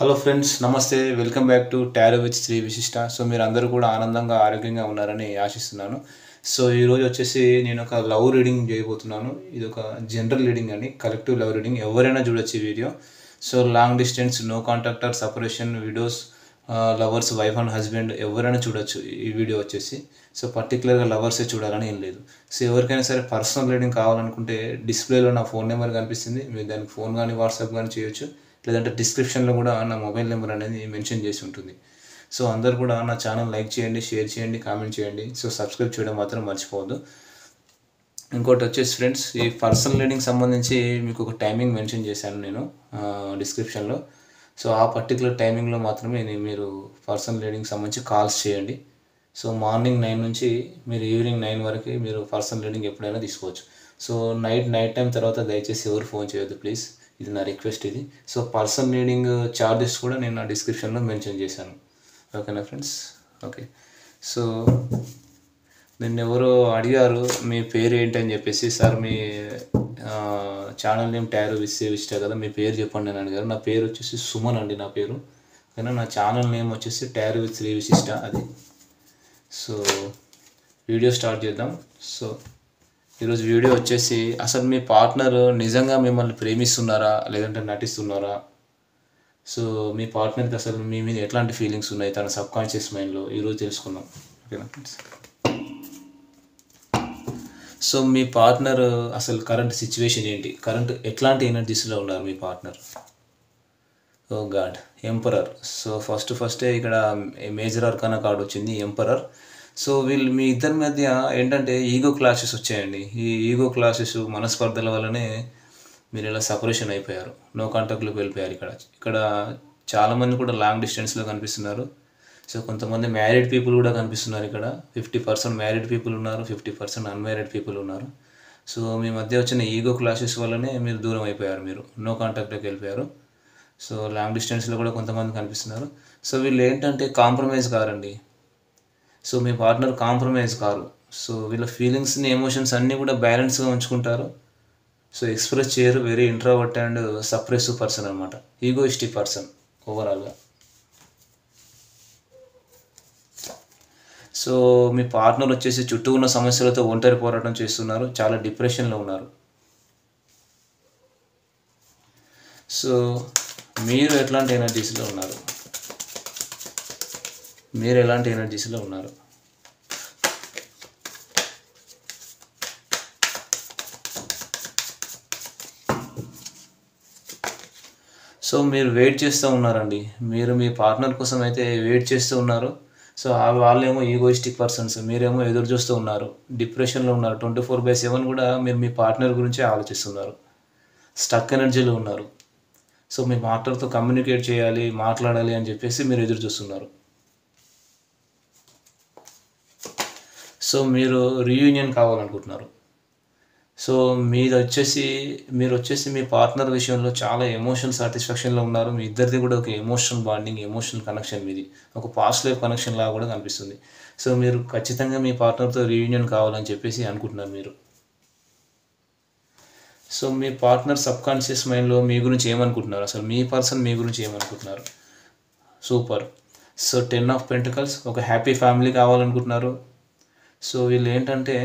Hello friends, నమస్తే. Welcome back to tarot with Shri Vishishta. So మీరు అందరూ కూడా ఆనందంగా ఆరోగ్యంగా ఉన్నారని ఆశిస్తున్నాను. సో ఈరోజు వచ్చేసి నేను ఒక లవ్ రీడింగ్ చేయబోతున్నాను. ఇది ఒక జనరల్ రీడింగ్ అండి, కలెక్టివ్ లవ్ రీడింగ్. ఎవరైనా చూడొచ్చు ఈ video. So long distance, no contact or separation, widows, lovers, wife and husband ఎవరైనా చూడొచ్చు ఈ వీడియో వచ్చేసి. సో పర్టికులర్గా లవర్సే చూడాలని ఏం లేదు. సో ఎవరికైనా సరే పర్సనల్ రీడింగ్ కావాలనుకుంటే డిస్ప్లేలో నా ఫోన్ నెంబర్ కనిపిస్తుంది. మీరు దానికి ఫోన్ కానీ వాట్సాప్ కానీ చేయొచ్చు. లేదంటే డిస్క్రిప్షన్లో కూడా నా మొబైల్ నెంబర్ అనేది మెన్షన్ చేసి ఉంటుంది. సో అందరు కూడా నా ఛానల్ లైక్ చేయండి, షేర్ చేయండి, కామెంట్ చేయండి. సో సబ్స్క్రైబ్ చేయడం మాత్రం మర్చిపోవద్దు. ఇంకోటి వచ్చేసి ఫ్రెండ్స్, ఈ పర్సనల్ రీడింగ్ సంబంధించి మీకు ఒక టైమింగ్ మెన్షన్ చేశాను నేను డిస్క్రిప్షన్లో. సో ఆ పర్టికులర్ టైమింగ్లో మాత్రమే మీరు పర్సనల్ రీడింగ్ సంబంధించి కాల్స్ చేయండి. సో మార్నింగ్ 9 నుంచి మీరు ఈవినింగ్ 9 వరకు మీరు పర్సనల్ రీడింగ్ ఎప్పుడైనా తీసుకోవచ్చు. సో నైట్ టైం తర్వాత దయచేసి ఎవరు ఫోన్ చేయొద్దు ప్లీజ్. ఇది నా రిక్వెస్ట్ ఇది. సో పర్సనల్ రీడింగ్ ఛార్జెస్ కూడా నేను నా డిస్క్రిప్షన్లో మెన్షన్ చేశాను. ఓకేనా ఫ్రెండ్స్? ఓకే. సో నిన్న ఎవరో అడిగారు మీ పేరు ఏంటని చెప్పేసి. సార్ మీ channel name tarot with Shri Vishishta కదా, మీ పేరు చెప్పండి అని అడిగారు. నా పేరు వచ్చేసి సుమన్ అండి, నా పేరు. కానీ నా ఛానల్ నేమ్ వచ్చేసి టారో విత్ శ్రీ విశిష్ట అది. సో వీడియో స్టార్ట్ చేద్దాం. సో ఈరోజు వీడియో వచ్చేసి, అసలు మీ పార్ట్నర్ నిజంగా మిమ్మల్ని ప్రేమిస్తున్నారా లేదంటే నటిస్తున్నారా? సో మీ పార్ట్నర్కి అసలు మీ మీద ఎట్లాంటి ఫీలింగ్స్ ఉన్నాయి తన సబ్కాన్షియస్ మైండ్లో, ఈరోజు తెలుసుకుందాం. ఓకేనా ఫ్రెండ్స్? సో మీ పార్ట్నర్ అసలు కరెంట్ సిచ్యువేషన్ ఏంటి, కరెంట్ ఎట్లాంటి ఎనర్జీస్లో ఉన్నారు మీ పార్ట్నర్? ఓ గాడ్, ఎంపరర్. సో ఫస్టే ఇక్కడ మేజర్ ఆర్కానా కార్డ్ వచ్చింది, ఎంపరర్. సో మీ ఇద్దరి మధ్య ఏంటంటే ఈగో క్లాషెస్ వచ్చాయండి. ఈ ఈగో క్లాషెస్, మనస్పర్ధల వల్లనే మీరు ఇలా సపరేషన్ అయిపోయారు, నో కాంటాక్ట్లోకి వెళ్ళిపోయారు. ఇక్కడ చాలామంది కూడా లాంగ్ డిస్టెన్స్లో కనిపిస్తున్నారు. సో కొంతమంది మ్యారీడ్ పీపుల్ కూడా కనిపిస్తున్నారు. ఇక్కడ 50% మ్యారీడ్ పీపుల్ ఉన్నారు, 50% అన్మ్యారీడ్ పీపుల్ ఉన్నారు. సో మీ మధ్య వచ్చిన ఈగో క్లాషెస్ వల్లనే మీరు దూరం అయిపోయారు, మీరు నో కాంటాక్ట్లోకి వెళ్ళిపోయారు. సో లాంగ్ డిస్టెన్స్లో కూడా కొంతమంది కనిపిస్తున్నారు. సో వీళ్ళు ఏంటంటే కాంప్రమైజ్ కారండి. సో మీ పార్ట్నర్ కాంప్రమైజ్ కారు. సో వీళ్ళ ఫీలింగ్స్ని, ఎమోషన్స్ అన్నీ కూడా బ్యాలెన్స్గా ఉంచుకుంటారు. సో ఎక్స్ప్రెస్ చేయరు. Very introvert and suppressive person అనమాట, ఈగోయిస్టిక్ పర్సన్ ఓవరాల్గా. సో మీ పార్ట్నర్ వచ్చేసి చుట్టూ ఉన్న సమస్యలతో ఒంటరి పోరాటం చేస్తున్నారు, చాలా డిప్రెషన్లో ఉన్నారు. సో మీరు ఎట్లాంటి ఎనర్జీస్లో ఉన్నారు? మీరు ఎలాంటి ఎనర్జీస్లో ఉన్నారు? సో మీరు వెయిట్ చేస్తూ ఉన్నారండి. మీరు మీ పార్ట్నర్ కోసం అయితే వెయిట్ చేస్తూ ఉన్నారు. సో వాళ్ళేమో ఈగోయిస్టిక్ పర్సన్స్, మీరేమో ఎదురు చూస్తూ ఉన్నారు, డిప్రెషన్లో ఉన్నారు. 24/7 కూడా మీరు మీ పార్ట్నర్ గురించే ఆలోచిస్తున్నారు, స్టక్ ఎనర్జీలో ఉన్నారు. సో మీ పార్ట్నర్తో కమ్యూనికేట్ చేయాలి, మాట్లాడాలి అని చెప్పేసి మీరు ఎదురు చూస్తున్నారు. సో మీరు రీయూనియన్ కావాలనుకుంటున్నారు. సో మీరు వచ్చేసి మీ పార్ట్నర్ విషయంలో చాలా ఎమోషనల్ సాటిస్ఫాక్షన్లో ఉన్నారు. మీ ఇద్దరిది కూడా ఒక ఎమోషనల్ బాండింగ్, ఎమోషనల్ కనెక్షన్ మీది, ఒక పాస్ట్ లైఫ్ కనెక్షన్ లాగా కూడా కనిపిస్తుంది. సో మీరు ఖచ్చితంగా మీ పార్ట్నర్తో రీయూనియన్ కావాలని చెప్పేసి అనుకుంటున్నారు మీరు. సో మీ పార్ట్నర్ సబ్కాన్షియస్ మైండ్లో మీ గురించి ఏమనుకుంటున్నారు, అసలు మీ పర్సన్ మీ గురించి ఏమనుకుంటున్నారు? సూపర్. సో 10 ఆఫ్ పెంటికల్స్, ఒక హ్యాపీ ఫ్యామిలీ కావాలనుకుంటున్నారు. సో వీళ్ళు ఏంటంటే,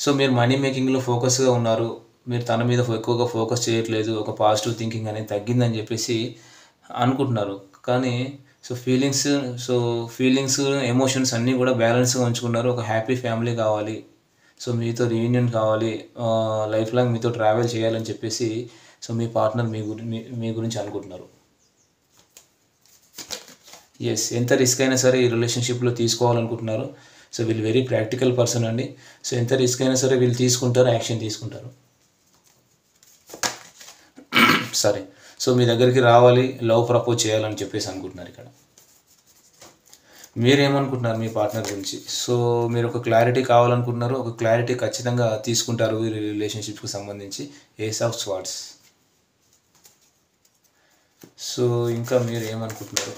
సో మీరు మనీ మేకింగ్లో ఫోకస్గా ఉన్నారు. మీరు తన మీద ఎక్కువగా ఫోకస్ చేయట్లేదు, ఒక పాజిటివ్ థింకింగ్ అనేది తగ్గిందని చెప్పేసి అనుకుంటున్నారు. కానీ ఫీలింగ్స్ ఎమోషన్స్ అన్నీ కూడా బ్యాలెన్స్గా ఉంచుకున్నారు. ఒక హ్యాపీ ఫ్యామిలీ కావాలి, సో మీతో రీయూనియన్ కావాలి, లైఫ్ లాంగ్ మీతో ట్రావెల్ చేయాలని చెప్పేసి సో మీ పార్ట్నర్ మీ గురించి అనుకుంటున్నారు. ఎస్, ఎంత రిస్క్ అయినా సరే ఈ రిలేషన్షిప్లో తీసుకోవాలనుకుంటున్నారు. సో వీళ్ళు వెరీ ప్రాక్టికల్ పర్సన్ అండి. సో ఎంత రిస్క్ అయినా సరే వీళ్ళు తీసుకుంటారు, యాక్షన్ తీసుకుంటారు. సరే, సో మీ దగ్గరికి రావాలి, లవ్ ప్రపోజ్ చేయాలని చెప్పేసి అనుకుంటున్నారు. ఇక్కడ మీరేమనుకుంటున్నారు మీ పార్ట్నర్ గురించి? సో మీరు ఒక క్లారిటీ కావాలనుకుంటున్నారు, ఒక క్లారిటీ ఖచ్చితంగా తీసుకుంటారు ఈ రిలేషన్షిప్కి సంబంధించి. Ace of swords. సో ఇంకా మీరు ఏమనుకుంటున్నారు?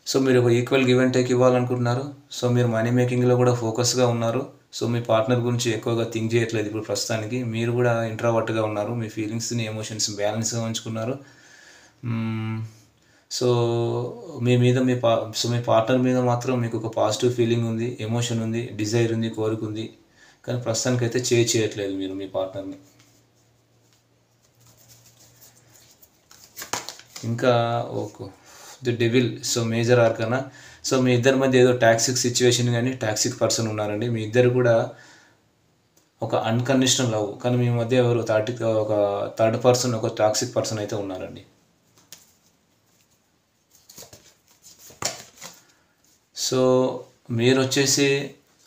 సో మీరు ఒక ఈక్వల్ గివ్ అండ్ టేక్ ఇవ్వాలనుకుంటున్నారు. సో మీరు మనీ మేకింగ్లో కూడా ఫోకస్గా ఉన్నారు. సో మీ పార్ట్నర్ గురించి ఎక్కువగా థింక్ చేయట్లేదు ఇప్పుడు ప్రస్తుతానికి. మీరు కూడా ఇంట్రావర్ట్గా ఉన్నారు, మీ ఫీలింగ్స్ని ఎమోషన్స్ బ్యాలెన్స్గా ఉంచుకున్నారు. సో మీ పార్ట్నర్ మీద మాత్రం మీకు ఒక పాజిటివ్ ఫీలింగ్ ఉంది, ఎమోషన్ ఉంది, డిజైర్ ఉంది, కోరిక ఉంది. కానీ ప్రస్తుతానికైతే చేయట్లేదు మీరు మీ పార్ట్నర్ని. ఇంకా okay, the devil. So major arcana. So మీ ఇద్దరి మధ్య ఏదో టాక్సిక్ సిచ్యువేషన్ కానీ టాక్సిక్ పర్సన్ ఉన్నారండి. మీ ఇద్దరు కూడా ఒక అన్కండిషనల్ లవ్, కానీ మీ మధ్య ఎవరు ఒక థర్డ్ పర్సన్, ఒక టాక్సిక్ పర్సన్ అయితే ఉన్నారండి. సో మీరు వచ్చేసి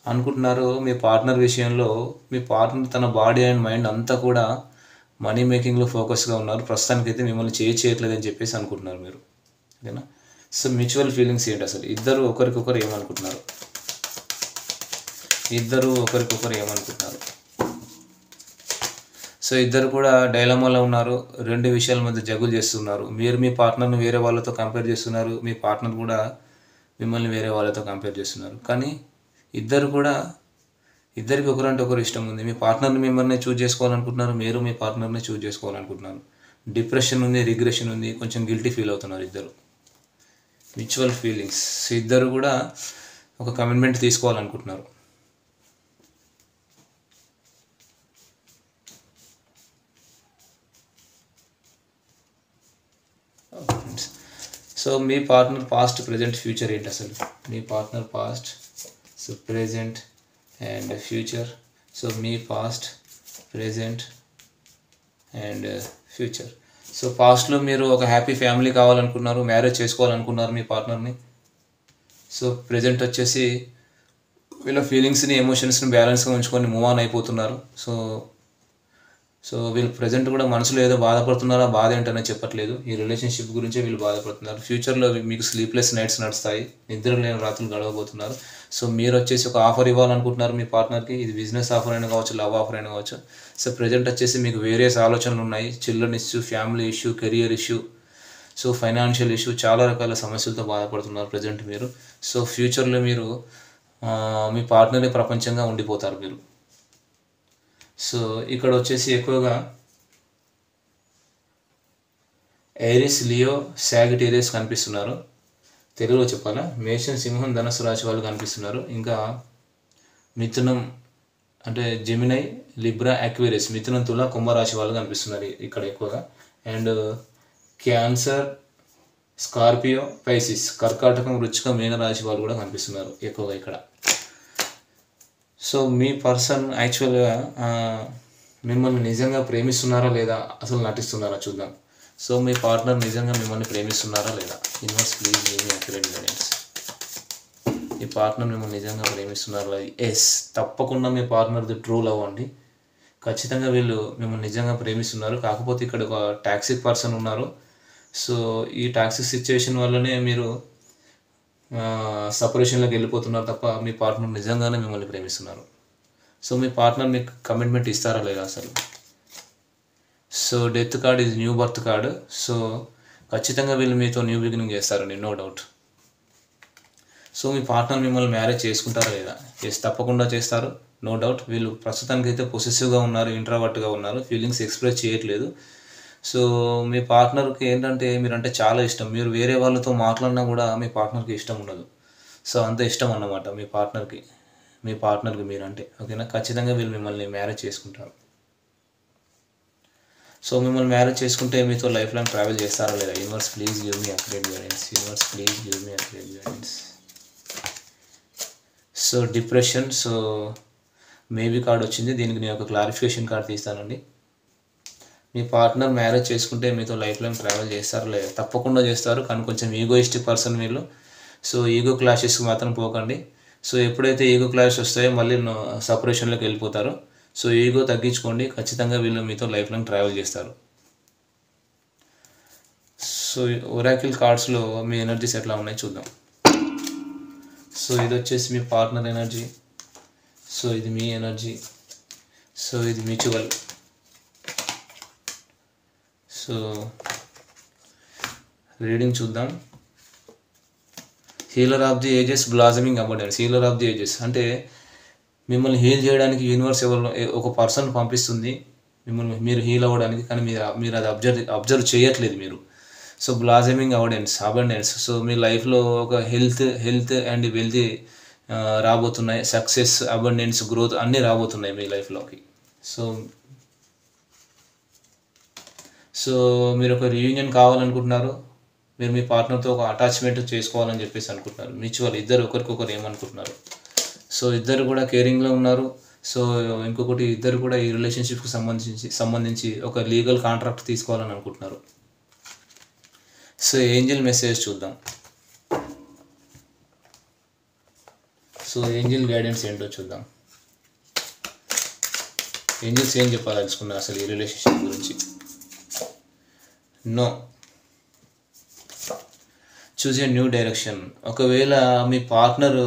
అనుకుంటున్నారు మీ పార్ట్నర్ విషయంలో, మీ పార్ట్నర్ తన బాడీ అండ్ మైండ్ అంతా కూడా మనీ మేకింగ్లో ఫోకస్గా ఉన్నారు. ప్రస్తుతానికైతే మిమ్మల్ని చేయట్లేదని చెప్పేసి అనుకుంటున్నారు మీరు, ఓకేనా. సో మ్యూచువల్ ఫీలింగ్స్ ఏంటి అసలు? ఇద్దరు ఒకరికొకరు ఏమనుకుంటున్నారు? సో ఇద్దరు కూడా డైలమాలో ఉన్నారు, రెండు విషయాల మధ్య జగులు చేస్తున్నారు. మీరు మీ పార్ట్నర్ని వేరే వాళ్ళతో కంపేర్ చేస్తున్నారు, మీ పార్ట్నర్ కూడా మిమ్మల్ని వేరే వాళ్ళతో కంపేర్ చేస్తున్నారు. కానీ ఇద్దరికి ఒకరంటే ఒకరు ఇష్టం ఉంది. మీ పార్ట్నర్ని మిమ్మల్ని చూజ్ చేసుకోవాలనుకుంటున్నారు, మీరు మీ పార్ట్నర్ని చూజ్ చేసుకోవాలనుకుంటున్నారు. డిప్రెషన్ ఉంది, రిగ్రెషన్ ఉంది, కొంచెం గిల్టీ ఫీల్ అవుతున్నారు ఇద్దరు. మ్యూచువల్ ఫీలింగ్స్, ఇద్దరు కూడా ఒక కమిట్మెంట్ తీసుకోవాలనుకుంటున్నారు. సో మీ పార్ట్నర్ పాస్ట్, ప్రజెంట్, ఫ్యూచర్ ఏంటి అసలు? మీ partner past, so present and future. So మీ past, present and future. So పాస్ట్లో మీరు ఒక హ్యాపీ ఫ్యామిలీ కావాలనుకున్నారు, మ్యారేజ్ చేసుకోవాలనుకున్నారు మీ పార్ట్నర్ని. సో ప్రెజెంట్ వచ్చేసి వీళ్ళ ఫీలింగ్స్ని, ఎమోషన్స్ని బ్యాలెన్స్గా ఉంచుకొని మూవ్ ఆన్ అయిపోతున్నారు. సో వీళ్ళు ప్రజెంట్ కూడా మనసులో ఏదో బాధపడుతున్నారా, బాధ ఏంటనే చెప్పట్లేదు. ఈ రిలేషన్షిప్ గురించే వీళ్ళు బాధపడుతున్నారు. ఫ్యూచర్లో మీకు స్లీప్లెస్ నైట్స్ నడుస్తాయి, నిద్ర లేని రాత్రులు గడవబోతున్నారు. సో మీరు వచ్చేసి ఒక ఆఫర్ ఇవ్వాలనుకుంటున్నారు మీ పార్ట్నర్కి. ఇది బిజినెస్ ఆఫర్ అయినా కావచ్చు, లవ్ ఆఫర్ అయినా కావచ్చు. సో ప్రజెంట్ వచ్చేసి మీకు వేరియస్ ఆలోచనలు ఉన్నాయి. Children issue, family issue, career issue, so financial issue, చాలా రకాల సమస్యలతో బాధపడుతున్నారు ప్రజెంట్ మీరు. సో ఫ్యూచర్లో మీరు మీ పార్ట్నరే ప్రపంచంగా ఉండిపోతారు మీరు. సో ఇక్కడ వచ్చేసి ఎక్కువగా ఏరిస్, లియో, సాగిటేరియస్ కనిపిస్తున్నారు. తెలుగులో చెప్పాలా, మేషన్, సింహం, ధనుసు రాశి వాళ్ళు కనిపిస్తున్నారు. ఇంకా మిథునం అంటే జెమినై, లిబ్రా, అక్వేరియస్, మిథునం, తుల, కుంభరాశి వాళ్ళు కనిపిస్తున్నారు ఇక్కడ ఎక్కువగా. అండ్ క్యాన్సర్, స్కార్పియో, పైసిస్, కర్కాటకం, వృచ్చికం, మీనరాశి వాళ్ళు కూడా కనిపిస్తున్నారు ఎక్కువగా ఇక్కడ. సో మీ పర్సన్ యాక్చువల్గా మిమ్మల్ని నిజంగా ప్రేమిస్తున్నారా లేదా, అసలు నటిస్తున్నారా చూద్దాం. సో మీ పార్ట్నర్ నిజంగా మిమ్మల్ని ప్రేమిస్తున్నారా లేదా? Universe please give me accurate guidance. Me partner మిమ్మల్ని నిజంగా ప్రేమిస్తున్నారా లేదా? ఎస్, తప్పకుండా మీ పార్ట్నర్ది ట్రూ లవ్ అండి. ఖచ్చితంగా వీళ్ళు మిమ్మల్ని నిజంగా ప్రేమిస్తున్నారు. కాకపోతే ఇక్కడ ఒక టాక్సిక్ పర్సన్ ఉన్నారు. సో ఈ టాక్సిక్ సిచ్యువేషన్ వల్లనే మీరు సపరేషన్లోకి వెళ్ళిపోతున్నారు తప్ప మీ పార్ట్నర్ నిజంగానే మిమ్మల్ని ప్రేమిస్తున్నారు. సో మీ పార్ట్నర్ మీకు కమిట్మెంట్ ఇస్తారా లేదా అసలు? సో డెత్ కార్డ్ ఇది న్యూ బర్త్ కార్డ్. సో ఖచ్చితంగా వీళ్ళు మీతో న్యూ బిగినింగ్ చేస్తారండి, నో డౌట్. సో మీ పార్ట్నర్ మిమ్మల్ని మ్యారేజ్ చేసుకుంటారా లేదా? తప్పకుండా చేస్తారు, నో డౌట్. వీళ్ళు ప్రస్తుతానికైతే పొసెసివ్గా ఉన్నారు, ఇంట్రావర్ట్గా ఉన్నారు, ఫీలింగ్స్ ఎక్స్ప్రెస్ చేయట్లేదు. సో మీ పార్ట్నర్కి ఏంటంటే మీరంటే చాలా ఇష్టం. మీరు వేరే వాళ్ళతో మాట్లాడినా కూడా మీ పార్ట్నర్కి ఇష్టం ఉండదు. సో అంత ఇష్టం అన్నమాట మీ పార్ట్నర్కి మీరంటే, ఓకేనా. ఖచ్చితంగా వీళ్ళు మిమ్మల్ని మ్యారేజ్ చేసుకుంటారు. సో మిమ్మల్ని మ్యారేజ్ చేసుకుంటే మీతో లైఫ్ లాంగ్ ట్రావెల్ చేస్తారా లేదా? Universe please give me accurate guidance. Universe please give me accurate guidance. So depression, so maybe card వచ్చింది. దీనికి నేను ఒక క్లారిఫికేషన్ కార్డ్ తీస్తానండి. మీ పార్ట్నర్ మ్యారేజ్ చేసుకుంటే మీతో లైఫ్ లాంగ్ ట్రావెల్ చేస్తారా లేదా? తప్పకుండా చేస్తారు, కానీ కొంచెం ఈగోయిస్టిక్ పర్సన్ వీళ్ళు. సో ఈగో క్లాషెస్కి మాత్రం పోకండి. సో ఎప్పుడైతే ఈగో క్లాష్ వస్తాయో మళ్ళీ సపరేషన్లోకి వెళ్ళిపోతారు. సో ఈగో తగ్గించుకోండి, ఖచ్చితంగా వీళ్ళు మీతో లైఫ్ లాంగ్ ట్రావెల్ చేస్తారు. సో ఒరాకిల్ కార్డ్స్లో మీ ఎనర్జీస్ ఎట్లా ఉన్నాయి చూద్దాం. సో ఇది వచ్చేసి మీ పార్ట్నర్ ఎనర్జీ, సో ఇది మీ ఎనర్జీ, సో ఇది మ్యూచువల్. సో రీడింగ్ చూద్దాం. Healer of the ages, blossoming abundance. Healer of the ages అంటే మిమ్మల్ని హీల్ చేయడానికి యూనివర్స్ ఒక పర్సన్ పంపిస్తుంది మిమ్మల్ని మీరు హీల్ అవ్వడానికి, కానీ మీరు అది అబ్జర్వ్ చేయట్లేదు మీరు. So blossoming abundance. సో మీ లైఫ్లో ఒక హెల్త్ అండ్ వెల్తీ రాబోతున్నాయి. సక్సెస్, అబండెన్స్, గ్రోత్ అన్నీ రాబోతున్నాయి మీ లైఫ్లోకి. సో మీరు ఒక రీయూనియన్ కావాలనుకుంటున్నారు, మీరు మీ పార్ట్నర్తో ఒక అటాచ్మెంట్ చేసుకోవాలని చెప్పేసి అనుకుంటున్నారు. మ్యూచువల్ ఇద్దరు ఒకరికొకరు ఏమనుకుంటున్నారు. సో ఇద్దరు కూడా కేరింగ్లో ఉన్నారు. సో ఇంకొకటి, ఇద్దరు కూడా ఈ రిలేషన్షిప్కి సంబంధించి ఒక లీగల్ కాంట్రాక్ట్ తీసుకోవాలని అనుకుంటున్నారు. సో ఏంజల్ మెసేజ్ చూద్దాం. సో ఏంజల్ గైడెన్స్ ఏంటో చూద్దాం. ఏంజల్స్ ఏం చెప్పాలనుకున్నారు అసలు ఈ రిలేషన్షిప్ గురించి. No, choose a new direction. ఒకవేళ మీ పార్ట్నర్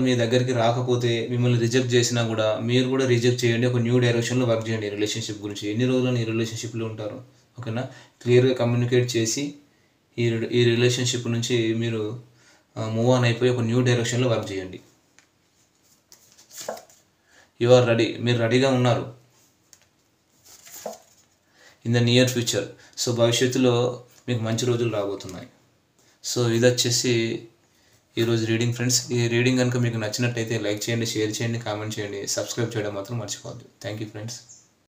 మీ దగ్గరికి రాకపోతే, మిమ్మల్ని రిజెక్ట్ చేసినా కూడా మీరు కూడా రిజెక్ట్ చేయండి. ఒక న్యూ డైరెక్షన్లో వర్క్ చేయండి రిలేషన్షిప్ గురించి. ఎన్ని రోజులు ఈ రిలేషన్షిప్లో ఉంటారు, ఓకేనా? క్లియర్గా కమ్యూనికేట్ చేసి ఈ రిలేషన్షిప్ నుంచి మీరు మూవ్ ఆన్ అయిపోయి ఒక న్యూ డైరెక్షన్లో వర్క్ చేయండి. యు ఆర్ రెడీ, మీరు రెడీగా ఉన్నారు in the near future. So భవిష్యత్తులో మీకు మంచి రోజులు రాబోతున్నాయి. సో ఇది వచ్చేసి ఈరోజు రీడింగ్ ఫ్రెండ్స్. ఈ రీడింగ్ కనుక మీకు నచ్చినట్టయితే లైక్ చేయండి, షేర్ చేయండి, కామెంట్ చేయండి, సబ్స్క్రైబ్ చేయడం మాత్రం మర్చిపోవద్దు. Thank you friends.